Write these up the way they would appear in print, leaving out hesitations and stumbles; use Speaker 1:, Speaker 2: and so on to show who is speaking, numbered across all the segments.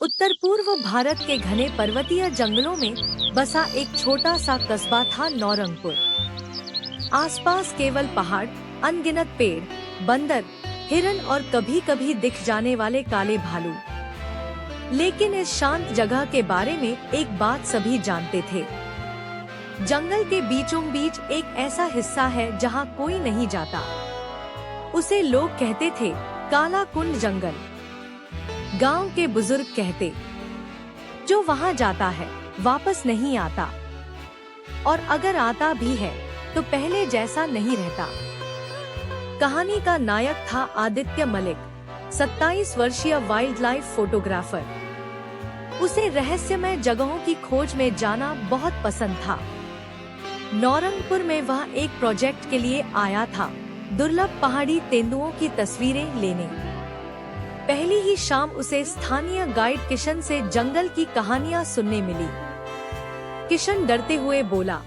Speaker 1: उत्तर पूर्व भारत के घने पर्वतीय जंगलों में बसा एक छोटा सा कस्बा था नौरंगपुर। आसपास केवल पहाड़, अनगिनत पेड़, बंदर, हिरन और कभी कभी दिख जाने वाले काले भालू। लेकिन इस शांत जगह के बारे में एक बात सभी जानते थे। जंगल के बीचों बीच एक ऐसा हिस्सा है जहाँ कोई नहीं जाता। उसे लोग कहते थे काला कुंड जंगल। गांव के बुजुर्ग कहते, जो वहां जाता है वापस नहीं आता, और अगर आता भी है तो पहले जैसा नहीं रहता। कहानी का नायक था आदित्य मलिक, 27 वर्षीय वाइल्ड लाइफ फोटोग्राफर। उसे रहस्यमय जगहों की खोज में जाना बहुत पसंद था। नौरंगपुर में वह एक प्रोजेक्ट के लिए आया था, दुर्लभ पहाड़ी तेंदुओं की तस्वीरें लेने। पहली ही शाम उसे स्थानीय गाइड किशन से जंगल की कहानियां सुनने मिली। किशन डरते हुए बोला,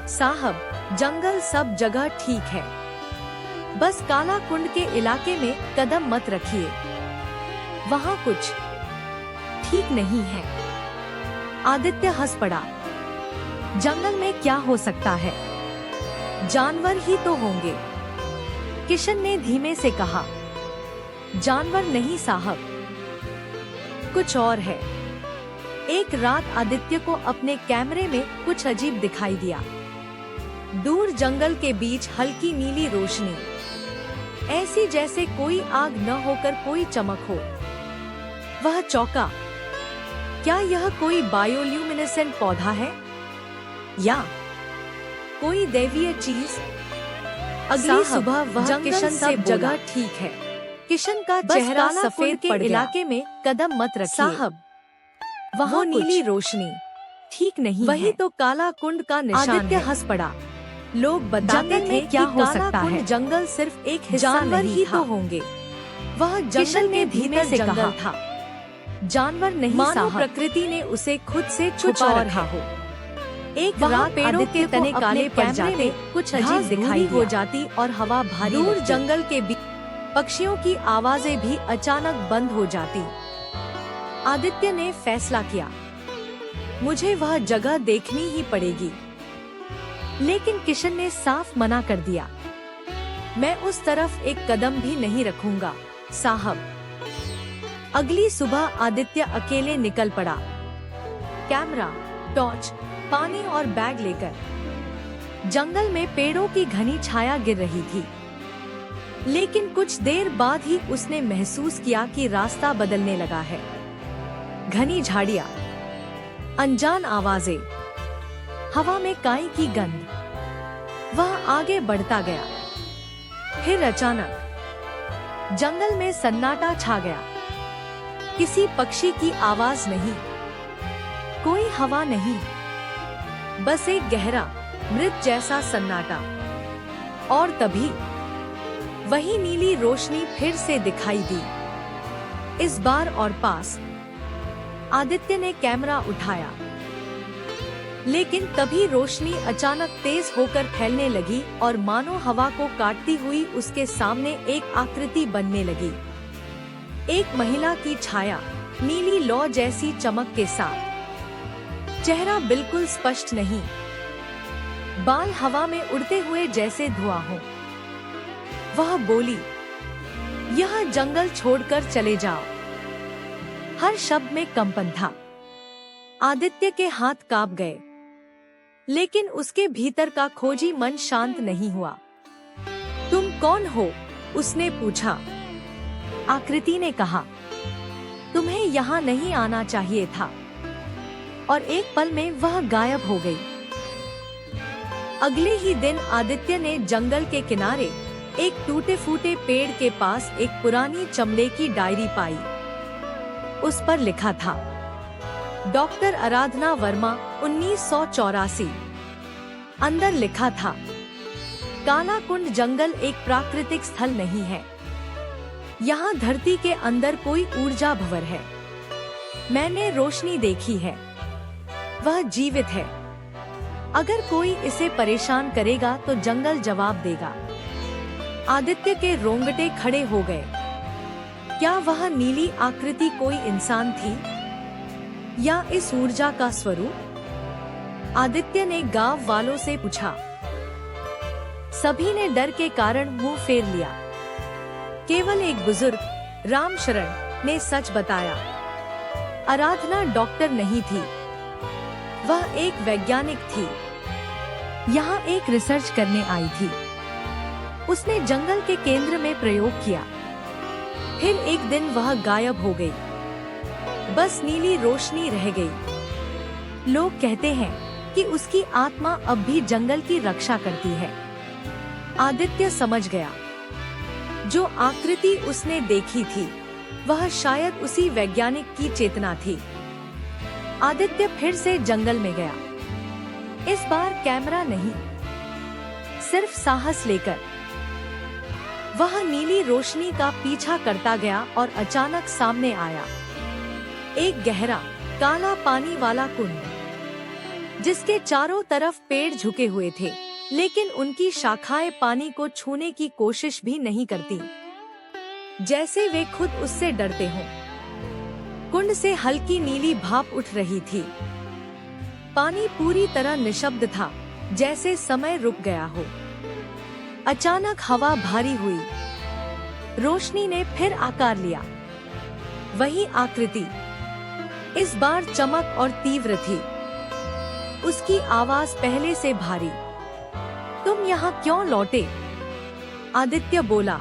Speaker 1: साहब, जंगल सब जगह ठीक है, बस काला कुंड के इलाके में कदम मत रखिए, वहाँ कुछ ठीक नहीं है। आदित्य हंस पड़ा, जंगल में क्या हो सकता है, जानवर ही तो होंगे। किशन ने धीमे से कहा, जानवर नहीं साहब, कुछ और है। एक रात आदित्य को अपने कैमरे में कुछ अजीब दिखाई दिया। दूर जंगल के बीच हल्की नीली रोशनी, ऐसी जैसे कोई आग न होकर कोई चमक हो। वह चौंका, क्या यह कोई बायोल्यूमिनेसेंट पौधा है या कोई दैवीय चीज? अगली सुबह वह किशन से जगह ठीक है। किशन का चेहरा सफेद के इलाके में कदम मत रखिए साहब, वहाँ नीली रोशनी ठीक नहीं, वही तो काला कुंड का निशान है। आदित्य हंस पड़ा, लोग बताते थे क्या हो सकता है, जंगल सिर्फ एक हिस्सा जानवर ही तो होंगे। वह जंगल में धीमे से कहा था, जानवर नहीं साहब, प्रकृति ने उसे खुद से छुपा रखा हो। एक रात पेड़ों के तने काले पड़ जाते, कुछ अजीब दिखाई हो जाती और हवा भारी। दूर जंगल के बीच पक्षियों की आवाजें भी अचानक बंद हो जाती। आदित्य ने फैसला किया, मुझे वह जगह देखनी ही पड़ेगी। लेकिन किशन ने साफ मना कर दिया, मैं उस तरफ एक कदम भी नहीं रखूंगा साहब। अगली सुबह आदित्य अकेले निकल पड़ा, कैमरा, टॉर्च, पानी और बैग लेकर। जंगल में पेड़ों की घनी छाया गिर रही थी, लेकिन कुछ देर बाद ही उसने महसूस किया कि रास्ता बदलने लगा है। घनी झाड़ियां, अनजान आवाजें, हवा में काई की गंध। वह आगे बढ़ता गया। फिर अचानक जंगल में सन्नाटा छा गया। किसी पक्षी की आवाज नहीं, कोई हवा नहीं, बस एक गहरा मृत जैसा सन्नाटा। और तभी वही नीली रोशनी फिर से दिखाई दी, इस बार और पास। आदित्य ने कैमरा उठाया, लेकिन तभी रोशनी अचानक तेज होकर फैलने लगी और मानो हवा को काटती हुई उसके सामने एक आकृति बनने लगी। एक महिला की छाया, नीली लौ जैसी चमक के साथ। चेहरा बिल्कुल स्पष्ट नहीं, बाल हवा में उड़ते हुए जैसे धुआं हो। वह बोली, यह जंगल छोड़कर चले जाओ। हर शब्द में कंपन था। आदित्य के हाथ कांप गए, लेकिन उसके भीतर का खोजी मन शांत नहीं हुआ। तुम कौन हो? उसने पूछा। आकृति ने कहा, तुम्हें यहाँ नहीं आना चाहिए था। और एक पल में वह गायब हो गई। अगले ही दिन आदित्य ने जंगल के किनारे एक टूटे फूटे पेड़ के पास एक पुरानी चमड़े की डायरी पाई। उस पर लिखा था, डॉक्टर आराधना वर्मा, 1984। अंदर लिखा था, काला कुंड जंगल एक प्राकृतिक स्थल नहीं है, यहाँ धरती के अंदर कोई ऊर्जा भंवर है। मैंने रोशनी देखी है, वह जीवित है। अगर कोई इसे परेशान करेगा तो जंगल जवाब देगा। आदित्य के रोंगटे खड़े हो गए। क्या वह नीली आकृति कोई इंसान थी या इस ऊर्जा का स्वरूप? आदित्य ने गांव वालों से पूछा। सभी ने डर के कारण मुंह फेर लिया। केवल एक बुजुर्ग रामशरण ने सच बताया। आराधना डॉक्टर नहीं थी, वह एक वैज्ञानिक थी। यहाँ एक रिसर्च करने आई थी। उसने जंगल के केंद्र में प्रयोग किया। फिर एक दिन वह गायब हो गई। बस नीली रोशनी रह गई। लोग कहते हैं कि उसकी आत्मा अब भी जंगल की रक्षा करती है। आदित्य समझ गया, जो आकृति उसने देखी थी वह शायद उसी वैज्ञानिक की चेतना थी। आदित्य फिर से जंगल में गया। इस बार कैमरा नहीं, सिर्फ साहस लेकर। वह नीली रोशनी का पीछा करता गया और अचानक सामने आया एक गहरा काला पानी वाला कुंड, जिसके चारों तरफ पेड़ झुके हुए थे, लेकिन उनकी शाखाएं पानी को छूने की कोशिश भी नहीं करती, जैसे वे खुद उससे डरते हों। कुंड से हल्की नीली भाप उठ रही थी। पानी पूरी तरह निशब्द था, जैसे समय रुक गया हो। अचानक हवा भारी हुई। रोशनी ने फिर आकार लिया। वही आकृति, इस बार चमक और तीव्र थी। उसकी आवाज पहले से भारी। तुम यहाँ क्यों लौटे? आदित्य बोला।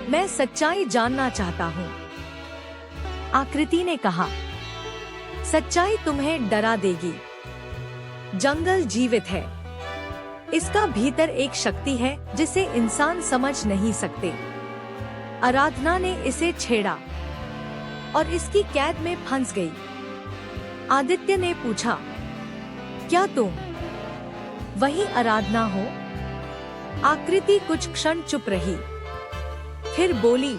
Speaker 1: मैं सच्चाई जानना चाहता हूँ, आकृति ने कहा। सच्चाई तुम्हें डरा देगी। जंगल जीवित है। इसका भीतर एक शक्ति है जिसे इंसान समझ नहीं सकते। आराधना ने इसे छेड़ा और इसकी कैद में फंस गई। आदित्य ने पूछा, क्या तुम वही आराधना हो? आकृति कुछ क्षण चुप रही, फिर बोली,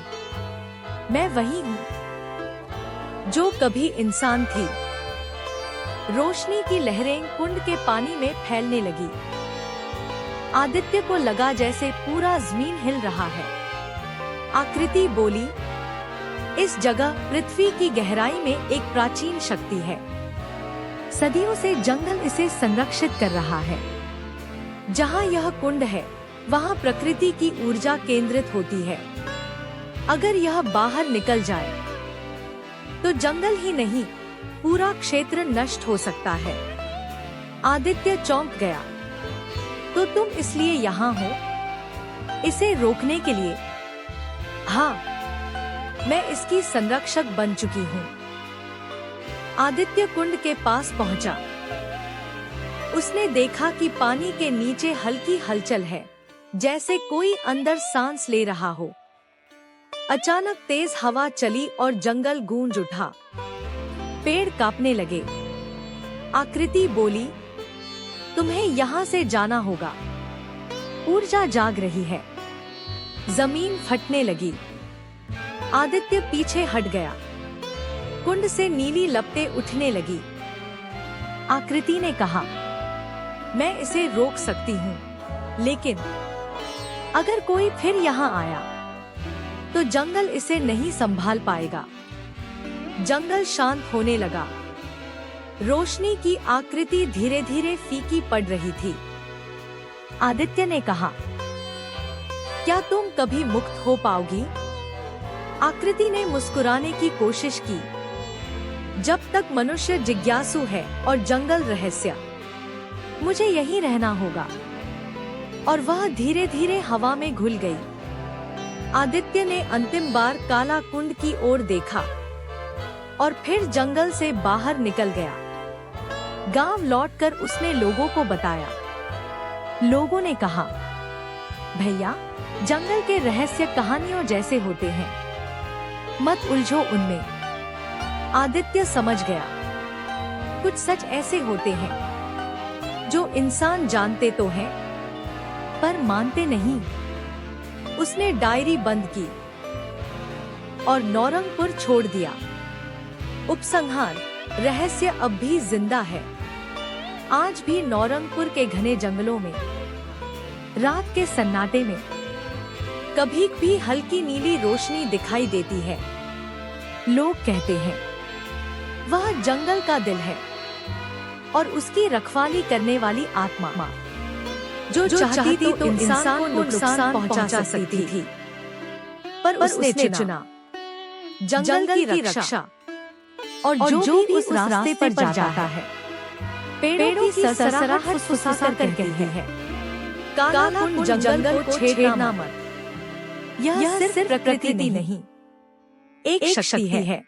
Speaker 1: मैं वही हूँ जो कभी इंसान थी। रोशनी की लहरें कुंड के पानी में फैलने लगी। आदित्य को लगा जैसे पूरा जमीन हिल रहा है। आकृति बोली, इस जगह पृथ्वी की गहराई में एक प्राचीन शक्ति है। सदियों से जंगल इसे संरक्षित कर रहा है। जहाँ यह कुंड है, वहाँ प्रकृति की ऊर्जा केंद्रित होती है। अगर यह बाहर निकल जाए, तो जंगल ही नहीं, पूरा क्षेत्र नष्ट हो सकता है। आदित्य चौंक गया। तो तुम इसलिए यहाँ हो, इसे रोकने के लिए? हाँ, मैं इसकी संरक्षक बन चुकी हूँ। आदित्य कुंड के पास पहुँचा। उसने देखा कि पानी के नीचे हल्की हलचल है, जैसे कोई अंदर सांस ले रहा हो। अचानक तेज हवा चली और जंगल गूंज उठा। पेड़ कांपने लगे। आकृति बोली, तुम्हें यहाँ से जाना होगा। ऊर्जा जाग रही है। जमीन फटने लगी। आदित्य पीछे हट गया। कुंड से नीली लपटें उठने लगी। आकृति ने कहा, मैं इसे रोक सकती हूँ, लेकिन अगर कोई फिर यहाँ आया, तो जंगल इसे नहीं संभाल पाएगा। जंगल शांत होने लगा। रोशनी की आकृति धीरे धीरे फीकी पड़ रही थी। आदित्य ने कहा, क्या तुम कभी मुक्त हो पाओगी? आकृति ने मुस्कुराने की कोशिश की। जब तक मनुष्य जिज्ञासु है और जंगल रहस्य, मुझे यहीं रहना होगा। और वह धीरे धीरे हवा में घुल गई। आदित्य ने अंतिम बार काला कुंड की ओर देखा और फिर जंगल से बाहर निकल गया। गांव लौटकर उसने लोगों को बताया। लोगों ने कहा, भैया, जंगल के रहस्य कहानियों जैसे होते हैं, मत उलझो उनमें। आदित्य समझ गया, कुछ सच ऐसे होते हैं जो इंसान जानते तो हैं, पर मानते नहीं। उसने डायरी बंद की और नौरंगपुर छोड़ दिया। उपसंहार, रहस्य अब भी जिंदा है। आज भी नौरंगपुर के घने जंगलों में, रात के सन्नाटे में, कभी भी हल्की नीली रोशनी दिखाई देती है। लोग कहते हैं वह जंगल का दिल है और उसकी रखवाली करने वाली आत्मा जो चाहती थी तो इंसान को नुकसान पहुंचा सकती थी, पर उसने चुना जंगल की रक्षा। और जो भी उस रास्ते पर जाता है पेड़ों की सरसराहट फुसफुसा कर कहती है, काला कुन जंगल को छेड़ना मत। यह सिर्फ प्रकृति नहीं, एक शक्ति है